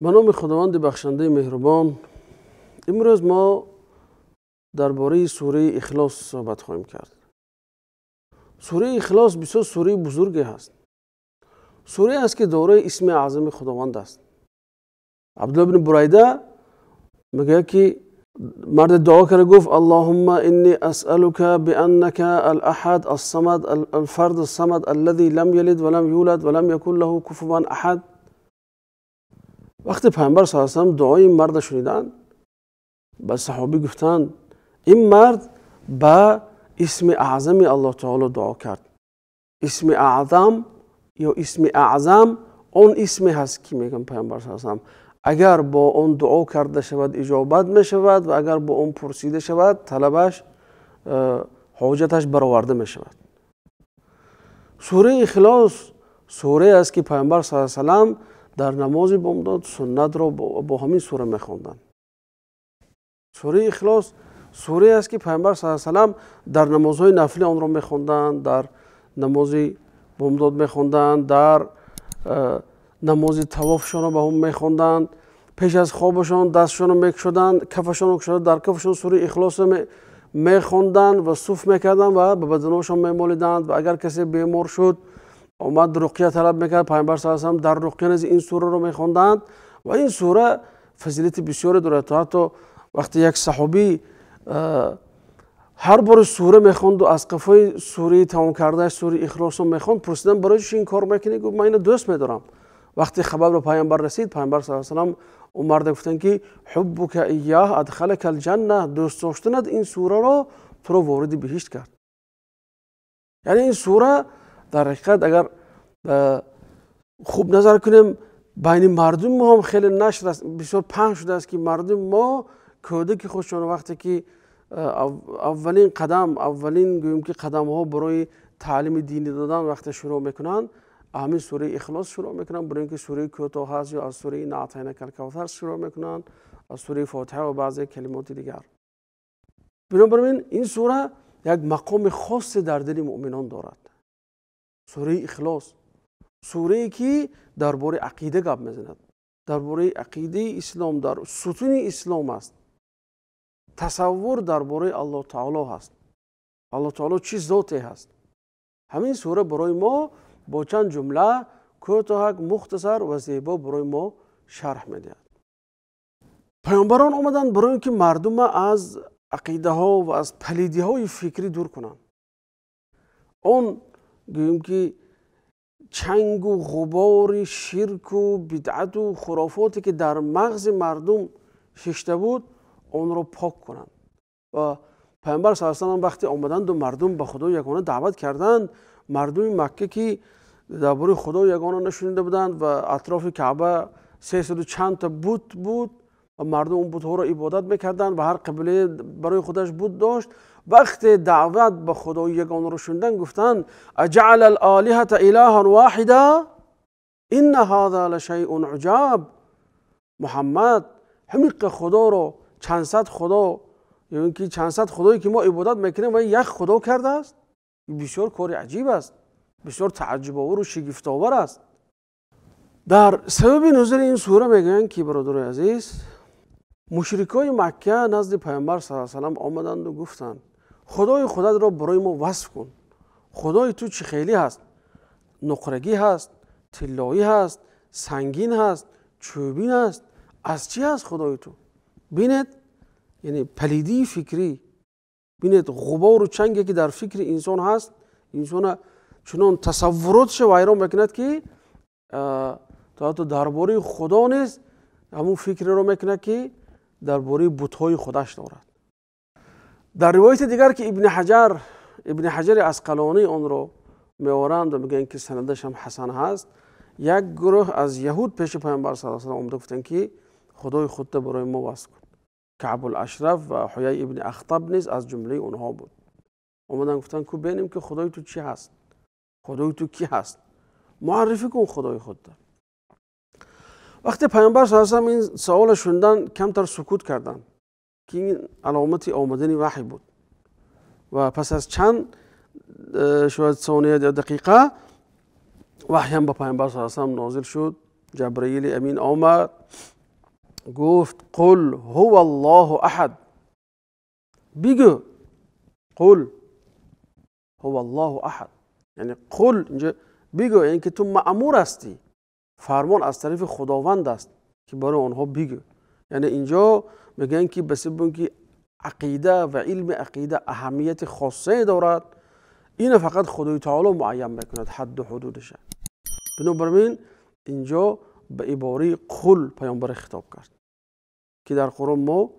به نام خداوند بخشنده مهربان. امروز ما درباره سوره اخلاص صحبت خواهیم کرد. سوره اخلاص بسیار سوره بزرگی هست. سوره است که دارای اسم اعظم خداوند است. عبدالله بن بریده میگه که مرد دعا کرده گفت اللهم انی اسألك بانك الاحد الصمد الفرد الصمد الذي لم يلد ولم يولد ولم يكن له كفوا احد. وقتی پیامبر صلی الله علیه و آله دعای این مرد شنیدن، به صحابی گفتند این مرد با اسم اعظم الله تعالی دعا کرد. اسم اعظم یا اسم اعظم اون اسمی هست که میگن پیامبر صلی الله علیه و آله اگر با اون دعا کرده شود اجابت می شود و اگر با اون پرسیده شود طلبش حاجتش برآورده می شود. سوره اخلاص سوره است که پیامبر صلی الله علیه و آله در نماز بامداد سنت را با همین سوره می خواندند. سوره اخلاص سوره است که پیامبر صلی الله علیه و آله در نمازهای نفلی آن را می خواندند، در نماز بامداد می خواندند، در نماز طوافشان را به هم می خواندند، پیش از خوابشان دستشان را میکشودند، کفشان را کشیده در کفشان سوره اخلاص می خواندند و صوف میکردند و به بدنشان میمالیدند. و اگر کسی بیمار شد اومد رقیه طلب میکرد، پیامبر صلی الله علیه و آله در رقیه از این سوره را میخواندند و این سوره فضیلت بسیاری دارد. حتی وقتی یک صحابی هر بار سوره میخواند و از قفای سوره تمام کرده سوره اخلاص رو میخواند، پرسیدن برایش این کار میکنی؟ گفت من اینو دوست میدارم. وقتی خبر به پیامبر رسید، پیامبر صلی الله علیه و آله اون مرد گفتن که حبک ایاه ادخلک الجنه، دوست داشتنت این سوره رو تو رو وارد بهشت کرد. یعنی این سوره در حقیقت اگر خوب نظر کنیم بین مردم ما هم خیلی نشر است، بسیار پنج شده است که مردم ما کودک خودشون وقتی که اولین گویم که قدم ها برای تعلیم دینی دادن وقتی شروع میکنن همین سوره اخلاص شروع میکنن، برای اینکه سوره کوتاه هست یا از سوره انا اعطیناک الکوثر شروع میکنن، از سوره فاتحه و بعضی کلمات دیگر. بنابراین این سوره یک مقام خاص در دل مؤمنان دارد. سوره اخلاص سوره که درباره عقیده گپ میزند، درباره عقیده اسلام، در ستون اسلام است. تصور درباره الله تعالی هست. الله تعالی چی ذاتی هست. همین سوره برای ما با چند جمله کوتاه مختصر و زیبا برای ما شرح میدهد. پیامبران آمدند برای اینکه مردم از عقیده ها و از پلیدی های فکری دور کنند. اون گویم که چنگ و غبار شرک و بدعت و خرافاتی که در مغز مردم ششته بود اون رو پاک کنند. و پیامبر صلی الله علیه و آله وقتی آمدند و مردم به خدا یگانه دعوت کردند، مردم مکه که درباره خدا یگانه نشنیده بودند و اطراف کعبه 300 چند تا بت بود و مردم اون بت‌ها را عبادت میکردند و هر قبله برای خودش بت داشت. وقتی دعوت به خدا یگانه رو شنیدن گفتند اجعل الالهه الها واحدا ان هذا لشیء عجاب. محمد حمیق خدا رو چند صد خدا، یعنی که چند صد خدایی که ما عبادت میکنیم و یک خدا کرده است. بسیار کار عجیب است، بسیار تعجب آور و شگفت آور است. در سبب نزول این سوره میگن که برادر عزیز مشرکای مکه نزد پیامبر صلی الله علیه و آله آمدند و گفتند خدای خودت را برای ما وصف کن. خدای تو چه خیلی هست؟ نقرگی هست، طلایی هست، سنگین هست، چوبین هست، از چی هست خدای تو؟ بینید یعنی پلیدی فکری، بینید غبار و چنگی که در فکر انسان هست، انسان چنان تصوراتش ویران میکند که تا درباره خدا نیست همون فکر رو میکنه که درباره بت‌های خودش دارد. در روایت دیگر که ابن حجر عسقلانی آن رو میآورند و میگن که سندش هم حسن هست، یک گروه از یهود پیش پیامبر صلی الله علیه و آله آمده گفتند که خدای خودت برای ما وصف کن. کعب الاشرف و حیی ابن اخطب نیز از جمله اونها بود. اومدن گفتن که ببینیم که خدای تو چی هست؟ خدای تو کی هست؟ معرفی کن خدای خودت. وقتی پیامبر صلی الله علیه و آله این سوال شنیدن کمتر سکوت کردند که این علامت آمدن وحی بود. و پس از چند شاید ثانیه یا دقیقه وحی هم به پیامبر صلی الله علیه و آله نازل شد. جبرئیل امین آمد گفت قل هو الله احد، بگو قل هو الله احد، یعنی قل اینجا بگو، یعنی که تو مأمور هستی، فرمان از طرف خداوند است که برای آنها بگو. یعنی اینجا میگن که بسبب که عقیده و علم عقیده اهمیت خاصه دارد، این فقط خدای تعالی معین میکند حد و حدودش. بنابراین اینجا به عباره قل پیامبر خطاب کرد که در قرآن ما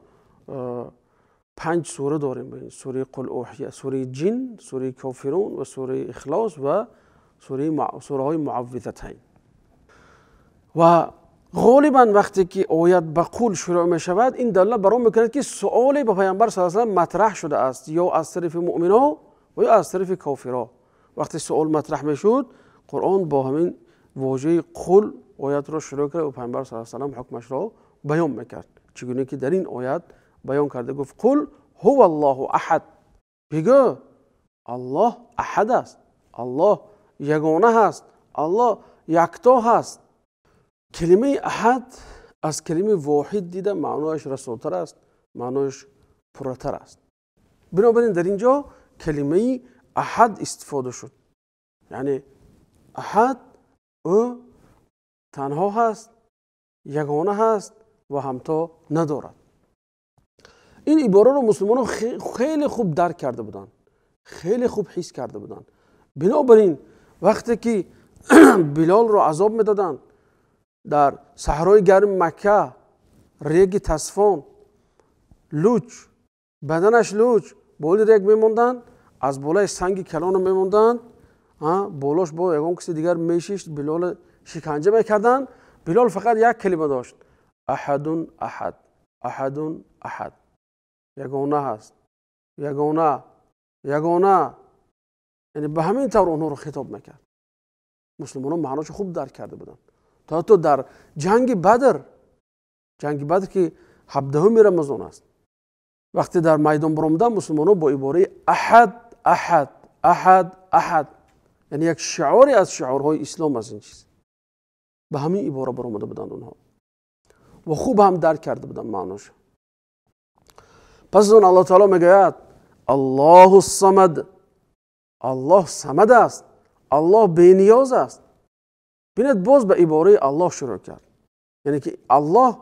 5 سوره داریم، سوره قل اوحی، سوره جن، سوره کافرون و سوره اخلاص و سوره های معوذتین. و غالبا وقتی که آیت به قول شروع می شود، این دلیل برام میکند که سؤالی به پیامبر صلی الله علیه و مطرح شده است، یا از طرف مؤمنا و یا از طرف کافرها. وقتی سؤال مطرح میشد، قرآن با همین واژه قل آیت را شروع کرد و پیامبر صلی الله علیه و حکمش را بیان میکرد، چگونه که در این آیت بیان کرده. گفت قل هو الله احد، بگو الله احد است، الله یگانه هست، الله یکتا هست. کلمه احد از کلمه واحد دیده معنایش رساتر است، معنایش پرتر است. بنابراین در اینجا کلمه احد استفاده شد، یعنی احد او تنها هست، یگانه هست و همتا ندارد. این عباره رو مسلمانان خیلی خوب درک کرده بودند، خیلی خوب حس کرده بودند. بنابراین وقتی که بلال رو عذاب میدادند در صحرای گرم مکه، ریگ تصفان لوچ، بدنش لوچ، بالی ریگ میموندن، از بالای سنگ کلان میموندن، بالاش با یگان کسی دیگر میشیشت، بلال شکنجه میکردن. بلال فقط یک کلمه داشت، احدون احد، احدون احد، یگانه هست، یگانه یگانه. یعنی به همین طور اونها رو خطاب میکرد. مسلمانان معناش خوب درک کرده بودن. تا در جنگ بدر که 17 رمضان است، وقتی در میدان برآمدن، مسلمانان با عباره احد احد احد احد، یعنی یک شعاری از شعارهای اسلام از این چیز، به همین عباره برآمده بودند اونها و خوب هم درک کرده بودند معناش. پس اون الله تعالی میگوید الله الصمد، الله صمد است، الله بی‌نیاز است. ببینید باز به عباره الله شروع کرد، یعنی که الله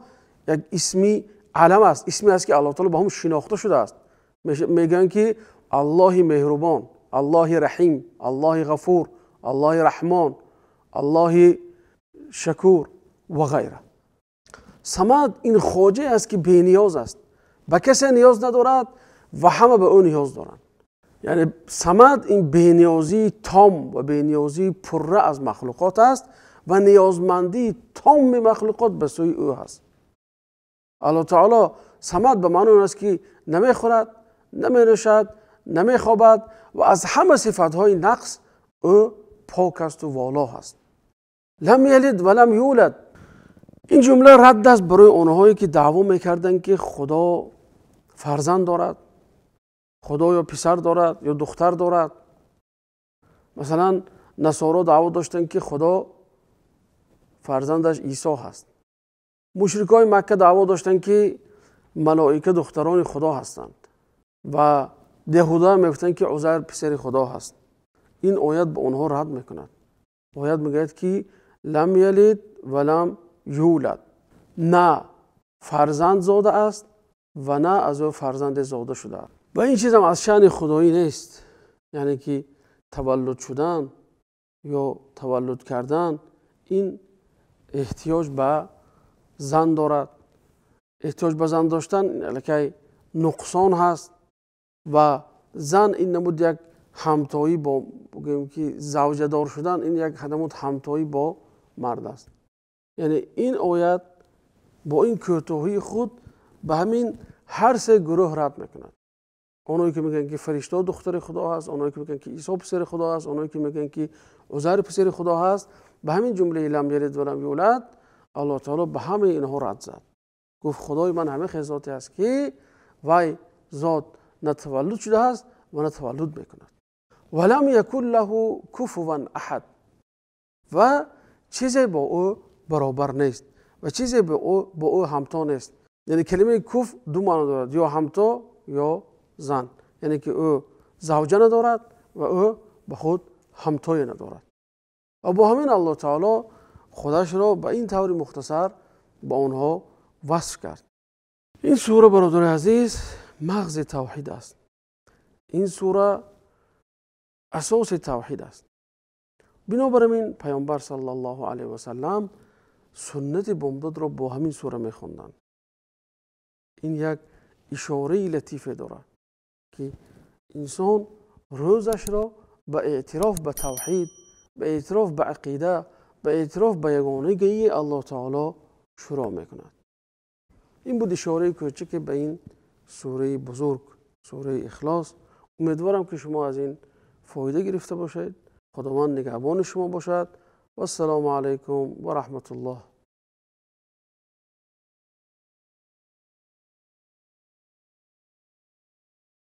یک اسمی علم است، اسمی است که الله تعالی با هم شناخته شده است. میگن که الله مهربان، الله رحیم، الله غفور، الله رحمان، الله شکور و غیره. صمد این خواجه است که بی‌نیاز است، به کسی نیاز ندارد و همه به او نیاز دارند. یعنی صمد این بی‌نیازی تام و بی‌نیازی پره از مخلوقات است و نیازمندی تام مخلوقات به سوی او هست. الله تعالی صمد به معنی است که نمیخورد، نمینوشد، نمیخوابد و از همه صفاتهای نقص او پاک است و والا هست. لم یلد و لم یولد. این جمله رد است برای اونهایی که دعوا میکردن که خدا فرزند دارد، خدا یا پسر دارد یا دختر دارد. مثلا نصارا دعوا داشتن که خدا فرزندش عیسی هست. مشرکای مکه دعوا داشتن که ملائکه دختران خدا هستند و یهودا میگفتن که عزیر پسر خدا هست. این آیت به اونها رد میکند. آیت میگه که لم یلد و لم یولد، نه فرزند زاده است و نه از او فرزند زاده شده. و این چیز هم از شأن خدایی نیست، یعنی که تولد شدن یا تولد کردن این احتیاج به زن دارد. احتیاج به زن داشتن الکی نقصان هست و زن این نمود یک همتایی با بگیم که زوجه دار شدن، این یک نمود همتایی با مرد است. یعنی این آیت با این کوتاهی خود به همین هر سه گروه رد میکند. اونایی که میگن که فرشته دختر خدا هست، اونایی که میگن که عیسی پسر خدا هست، اونایی که میگن که عزیر پسر خدا هست، به همین جمله لم یلد و لم یولد الله تعالی به همه اینها رد زد. گفت خدای من همه ذاتی است که وای ذات نه تولد شده است و نه تولد میکند. ولم یکن له کفوا احد، و چیزی با او برابر نیست و چیزی با او همتا نیست. یعنی کلمه کفر دو معنی دارد، یا همتا یا زن. یعنی که او زوجه ندارد و او به خود همتای ندارد. و با همین الله تعالی خودش را به این طور مختصر با اونها وصف کرد. این سوره برادر عزیز مغز توحید است. این سوره اساس توحید است. بنابراین پیامبر صلی الله علیه و سلم سنت بامداد را با همین سوره میخوندند. این یک اشاره لطیفه دارد که انسان روزش را به اعتراف به توحید، به اعتراف به عقیده، به اعتراف به یگانگی الله تعالی شروع میکند. این بود اشاره کوچک به این سوره بزرگ، سوره اخلاص. امیدوارم که شما از این فایده گرفته باشید. خداوند نگهبان شما باشد و السلام علیکم و رحمت الله.